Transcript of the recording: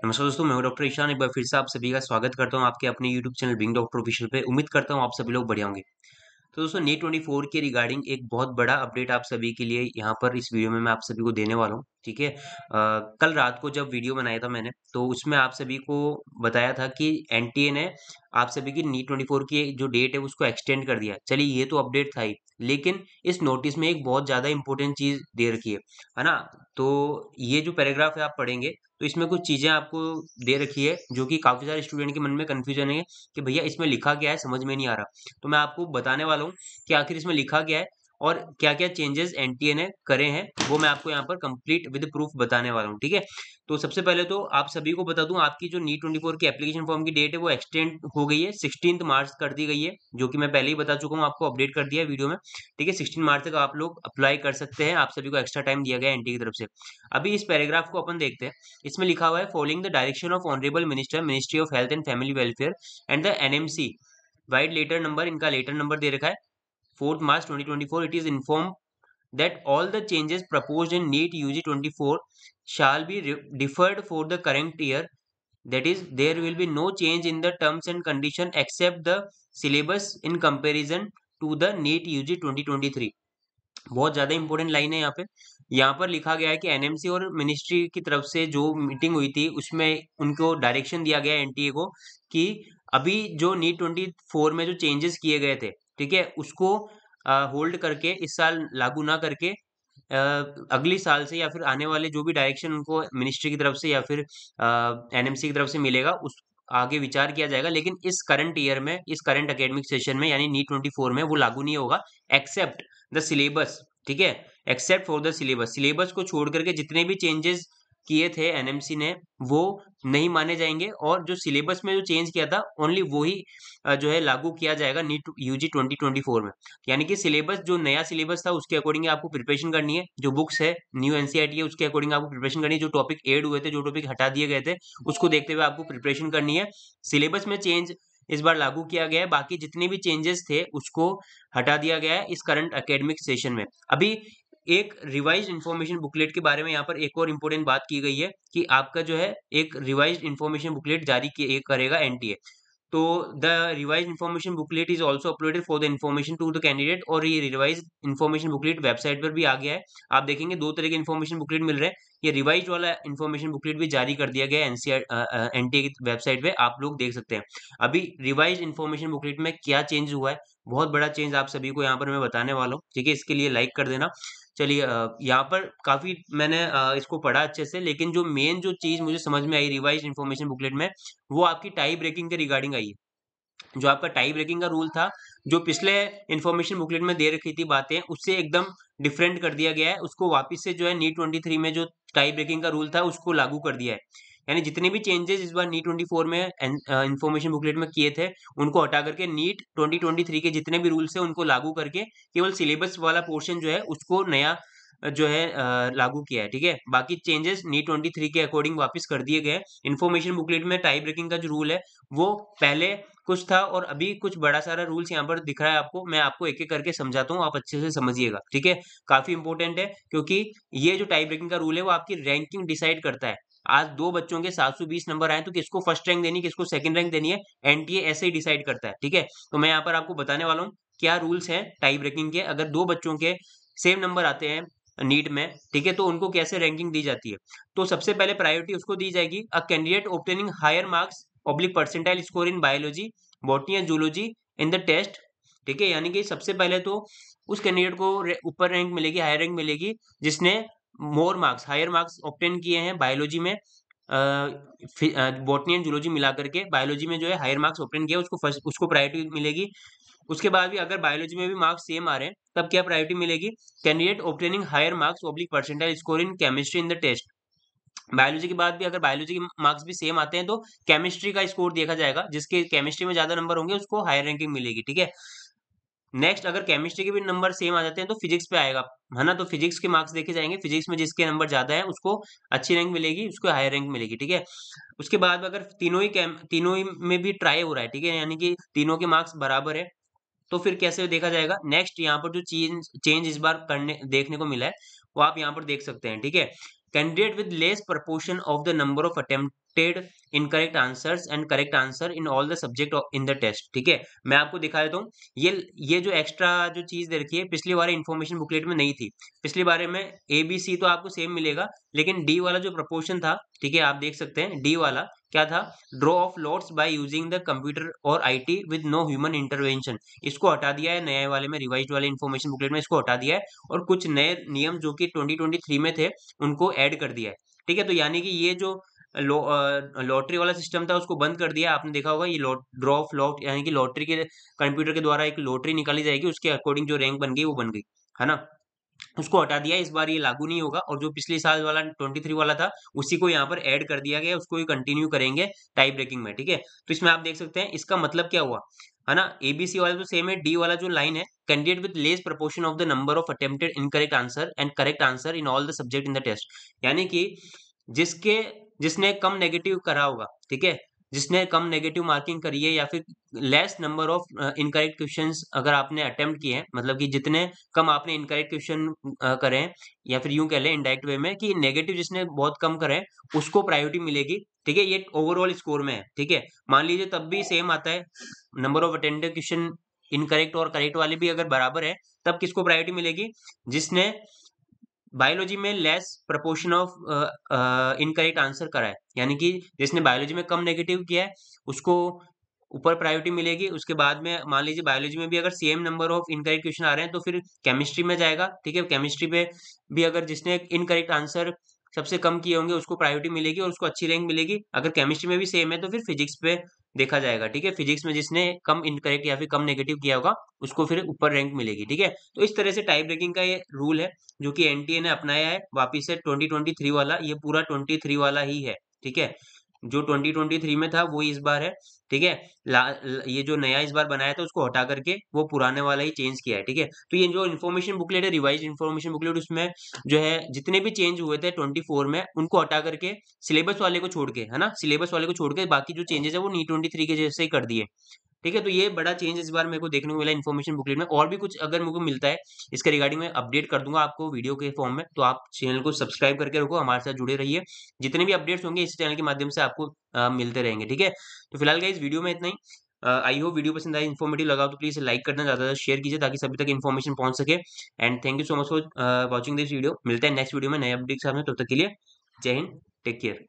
नमस्कार दोस्तों, मैं हूं डॉक्टर ईशान। एक बार फिर से आप सभी का स्वागत करता हूं आपके अपने YouTube channel being doctor official पे। उम्मीद करता हूं आप सभी लोग बढ़िया होंगे। तो दोस्तों, नीट 24 के रिगार्डिंग एक बहुत बड़ा अपडेट आप सभी के लिए यहाँ पर इस वीडियो में मैं आप सभी को देने वाला हूँ। ठीक है, कल रात को जब वीडियो बनाया था मैंने, तो उसमें आप सभी को बताया था कि एनटीए ने आप सभी की नीट 24 की जो डेट है उसको एक्सटेंड कर दिया। चलिए, ये तो अपडेट था ही, लेकिन इस नोटिस में एक बहुत ज्यादा इंपॉर्टेंट चीज दे रखी है ना। तो ये जो पैराग्राफ है आप पढ़ेंगे तो इसमें कुछ चीजें आपको दे रखी है जो कि काफी सारे स्टूडेंट के मन में कंफ्यूजन है कि भैया इसमें लिखा क्या है, समझ में नहीं आ रहा। तो मैं आपको बताने वाला हूँ कि आखिर इसमें लिखा क्या है और क्या-क्या चेंजेस एनटीए ने करे हैं, वो मैं आपको यहाँ पर कंप्लीट विद प्रूफ बताने वाला हूँ, ठीक है? तो सबसे पहले तो आप सभी को बता दूँ, आपकी जो नीट 24 की एप्लीकेशन फॉर्म की डेट है वो एक्सटेंड हो गई है, 16th मार्च कर दी गई है, जो कि मैं पहले ही बता चुका हूँ, आपको अपडेट कर दिया है वीडियो में, ठीक है? 16 मार्च तक आप लोग अप्लाई कर सकते हैं, आप सभी को एक्स्ट्रा टाइम दिया गया है एनटीए की तरफ से। अभी इस पैराग्राफ को अपन देखते हैं, इसमें लिखा हुआ है following the direction of honourable minister, ministry of health and family welfare and the NMC vide letter number, इनका लेटर नंबर दे रखा है 4th March 2024, it is informed that all the changes proposed in NEET UG 24 shall be deferred for the current year. That is, there will be no change in the terms and condition except the syllabus in comparison to the NEET UG 2023. बहुत ज्यादा important line है यहाँ पर लिखा गया है कि NMC और मिनिस्ट्री की तरफ से जो मीटिंग हुई थी उसमें उनको डायरेक्शन दिया गया एनटीए को कि अभी जो नीट 24 में जो चेंजेस किए गए थे, ठीक है, उसको होल्ड करके इस साल लागू ना करके अगली साल से या फिर आने वाले जो भी डायरेक्शन उनको मिनिस्ट्री की तरफ से या फिर एनएमसी की तरफ से मिलेगा उस आगे विचार किया जाएगा, लेकिन इस करंट ईयर में, इस करंट एकेडमिक सेशन में यानी नीट 24 में वो लागू नहीं होगा एक्सेप्ट द सिलेबस, ठीक है? Except for the syllabus, syllabus को छोड़ करके जितने भी चेंजेस किए थे एनएमसी ने वो नहीं माने जाएंगे, और जो सिलेबस में जो चेंज किया था ओनली वो ही जो है लागू किया जाएगा नीट यूजी 2024 में। यानी कि सिलेबस, जो नया सिलेबस था उसके अकॉर्डिंग आपको प्रिपरेशन करनी है, जो बुक्स है न्यू एनसीईआरटी है उसके अकॉर्डिंग आपको प्रिपरेशन करनी है, जो टॉपिक ऐड हुए थे, जो टॉपिक हटा दिए गए थे उसको देखते हुए आपको प्रिपरेशन करनी है। सिलेबस में चेंज इस बार लागू किया गया है, बाकी जितने भी चेंजेस थे उसको हटा दिया गया है इस करंट एकेडमिक सेशन में। अभी एक रिवाइज्ड इन्फॉर्मेशन बुकलेट के बारे में यहाँ पर एक और इम्पोर्टेंट बात की गई है कि आपका जो है एक रिवाइज्ड इन्फॉर्मेशन बुकलेट जारी करेगा एनटीए। तो the revise information booklet is also uploaded for the information to the candidate, और ये रिवाइज इन्फॉर्मेशन बुकलेट वेबसाइट पर भी आ गया है। आप देखेंगे दो तरह के इन्फॉर्मेशन बुकलेट मिल रहे हैं, ये रिवाइज वाला इन्फॉर्मेशन बुकलेट भी जारी कर दिया गया है एनसीआर एनटीए की वेबसाइट पे, आप लोग देख सकते हैं। अभी रिवाइज इन्फॉर्मेशन बुकलेट में क्या चेंज हुआ है, बहुत बड़ा चेंज आप सभी को यहाँ पर मैं बताने वाला हूँ, ठीक है? इसके लिए लाइक कर देना। चलिए, यहाँ पर काफी मैंने इसको पढ़ा अच्छे से, लेकिन जो मेन जो चीज मुझे समझ में आई रिवाइज इन्फॉर्मेशन बुकलेट में, वो आपकी टाई ब्रेकिंग के रिगार्डिंग आई है। जो आपका टाई ब्रेकिंग का रूल था, जो पिछले इन्फॉर्मेशन बुकलेट में दे रखी थी बातें, उससे एकदम डिफरेंट कर दिया गया है। उसको वापस से जो है नीट 23 में जो टाई ब्रेकिंग का रूल था उसको लागू कर दिया है। यानी जितने भी चेंजेस इस बार नीट 24 में इन्फॉर्मेशन बुकलेट में किए थे उनको हटा करके नीट 2023 के जितने भी रूल्स है उनको लागू करके केवल सिलेबस वाला पोर्शन जो है उसको नया जो है लागू किया है, ठीक है? बाकी चेंजेस नीट 23 के अकॉर्डिंग वापस कर दिए गए। इन्फॉर्मेशन बुकलेट में टाई ब्रेकिंग का जो रूल है वो पहले कुछ था और अभी कुछ बड़ा सारा रूल्स यहाँ पर दिख रहा है आपको। मैं आपको एक-एक करके समझाता हूँ, आप अच्छे से समझिएगा, ठीक है? काफ़ी इंपॉर्टेंट है, क्योंकि ये जो टाई ब्रेकिंग का रूल है वो आपकी रैंकिंग डिसाइड करता है। आज 2 बच्चों के 720 नंबर आए तो किसको फर्स्ट रैंक देनी है, किसको सेकंड रैंक देनी है, एनटीए ऐसे ही डिसाइड करता है, ठीक है? तो मैं यहाँ पर आपको बताने वाला हूँ क्या रूल्स हैं टाई ब्रेकिंग के। अगर 2 बच्चों के सेम नंबर आते हैं नीट में, ठीक है, तो उनको कैसे रैंकिंग दी जाती है। तो सबसे पहले प्रायोरिटी उसको दी जाएगी a candidate obtaining higher marks oblique percentile score in biology, botany and zoology in the test, ठीक है? यानी कि सबसे पहले तो उस कैंडिडेट को ऊपर रैंक मिलेगी, हायर रैंक मिलेगी जिसने more marks, higher marks obtain किए हैं बायोलॉजी में, बॉटनी एंड जूलॉजी मिला करके बायोलॉजी में जो है हायर मार्क्स ऑब्टेन किया उसको फर्स्ट, उसको प्रायोरिटी मिलेगी। उसके बाद भी अगर बायोलॉजी में भी मार्क्स सेम आ रहे हैं तब क्या प्रायोरिटी मिलेगी, candidate obtaining higher marks oblique percentile score in chemistry in the test. Biology के बाद भी अगर बायोलॉजी के मार्क्स भी सेम आते हैं तो केमिस्ट्री का स्कोर देखा जाएगा, जिसके केमिस्ट्री में ज्यादा नंबर होंगे उसको हायर रैंकिंग मिलेगी, ठीक है? नेक्स्ट, अगर केमिस्ट्री के भी नंबर सेम आ जाते हैं तो फिजिक्स पे आएगा, है ना? तो फिजिक्स के मार्क्स देखे जाएंगे, फिजिक्स में जिसके नंबर ज्यादा है उसको अच्छी रैंक मिलेगी, उसको हायर रैंक मिलेगी, ठीक है? उसके बाद अगर तीनों ही में भी ट्राई हो रहा है, ठीक है, यानी कि तीनों के मार्क्स बराबर है, तो फिर कैसे देखा जाएगा। नेक्स्ट, यहाँ पर जो चेंज चेंज इस बार करने देखने को मिला है वो आप यहाँ पर देख सकते हैं, ठीक है? Candidate with less proportion of the number of attempted incorrect answers and correct answer in all the subject in the test. ठीक है, मैं आपको दिखा देता हूँ। ये जो एक्स्ट्रा जो चीज दे रखी है पिछली बार इन्फॉर्मेशन बुकलेट में नहीं थी। पिछली बार में ABC तो आपको सेम मिलेगा, लेकिन डी वाला जो प्रपोर्शन था, ठीक है, आप देख सकते हैं डी वाला क्या था, draw of lots by using the computer और IT with no human intervention. इसको हटा दिया है नए वाले में, रिवाइज्ड वाले इन्फॉर्मेशन बुकलेट में इसको हटा दिया है और कुछ नए नियम जो कि 2023 में थे उनको ऐड कर दिया है। ठीक है, तो यानी कि ये जो लॉटरी वाला सिस्टम था उसको बंद कर दिया। आपने देखा होगा ये ड्रॉ ऑफ लॉट, यानी कि लॉटरी के कंप्यूटर के द्वारा एक लॉटरी निकाली जाएगी, उसके अकॉर्डिंग जो रैंक बन गई वो बन गई, है ना। उसको हटा दिया, इस बार ये लागू नहीं होगा। और जो पिछले साल वाला 23 वाला था उसी को यहाँ पर ऐड कर दिया गया, उसको ही कंटिन्यू करेंगे टाई ब्रेकिंग में। ठीक है, तो इसमें आप देख सकते हैं इसका मतलब क्या हुआ, है ना। ABC वाला तो सेम है, डी वाला जो लाइन है, candidate with less proportion of the number of attempted incorrect answer and correct answer in all the subject in the test. यानी कि जिसके जिसने कम नेगेटिव करा होगा, ठीक है, जिसने कम नेगेटिव मार्किंग करी है या फिर less number of incorrect questions अगर आपने अटेम्प्ट किए हैं, मतलब कि जितने कम आपने इनकरेक्ट क्वेश्चन करे हैं, या फिर यूं कह लें इनडायरेक्ट वे में कि नेगेटिव जिसने बहुत कम करे हैं उसको प्रायोरिटी मिलेगी। ठीक है, ये ओवरऑल स्कोर में है। ठीक है, मान लीजिए तब भी सेम आता है, number of attempted question incorrect और करेक्ट वाले भी अगर बराबर है, तब किसको प्रायोरिटी मिलेगी, जिसने बायोलॉजी में less proportion of incorrect answer करा है, यानी कि जिसने बायोलॉजी में कम नेगेटिव किया है उसको ऊपर प्रायोरिटी मिलेगी। उसके बाद में मान लीजिए बायोलॉजी में भी अगर same number of incorrect question आ रहे हैं तो फिर केमिस्ट्री में जाएगा। ठीक है, केमिस्ट्री पे भी अगर जिसने इनकरेक्ट आंसर सबसे कम किए होंगे उसको प्रायोरिटी मिलेगी और उसको अच्छी रैंक मिलेगी। अगर केमिस्ट्री में भी सेम है तो फिर फिजिक्स पे देखा जाएगा। ठीक है, फिजिक्स में जिसने कम इनकरेक्ट या फिर कम नेगेटिव किया होगा उसको फिर ऊपर रैंक मिलेगी। ठीक है, तो इस तरह से टाई ब्रेकिंग का ये रूल है जो कि NTA ने अपनाया है वापिस से 2023 वाला, ये पूरा 23 वाला ही है। ठीक है, जो 2023 में था वही इस बार है। ठीक है, ये जो नया इस बार बनाया था उसको हटा करके वो पुराने वाला ही चेंज किया है। ठीक है, तो ये जो इन्फॉर्मेशन बुकलेट है, रिवाइज इन्फॉर्मेशन बुकलेट, उसमें जो है जितने भी चेंज हुए थे 24 में उनको हटा करके सिलेबस वाले को छोड़ के, है ना, सिलेबस वाले को छोड़ के बाकी जो चेंजेस है वो नी 23 के जैसे ही कर दिए। ठीक है, तो ये बड़ा चेंज इस बार मेरे को देखने को मिला इन्फॉर्मेशन बुकलेट में। और भी कुछ अगर मेरे को मिलता है इसके रिगार्डिंग में अपडेट कर दूंगा आपको वीडियो के फॉर्म में, तो आप चैनल को सब्सक्राइब करके रखो, हमारे साथ जुड़े रहिए। जितने भी अपडेट्स होंगे इस चैनल के माध्यम से आपको मिलते रहेंगे। ठीक है, तो फिलहाल इस वीडियो में इतना ही। आई होप वीडियो पसंद आए, इन्फॉर्मेटिव लगा तो प्लीज लाइक करना, ज्यादा शेयर कीजिए ताकि सभी तक इन्फॉर्मेशन पहुंच सके। And thank you so much for watching this video. मिलते हैं नेक्स्ट वीडियो में नए अपडेट के साथ में, तब तक के लिए जय हिंद, टेक केयर।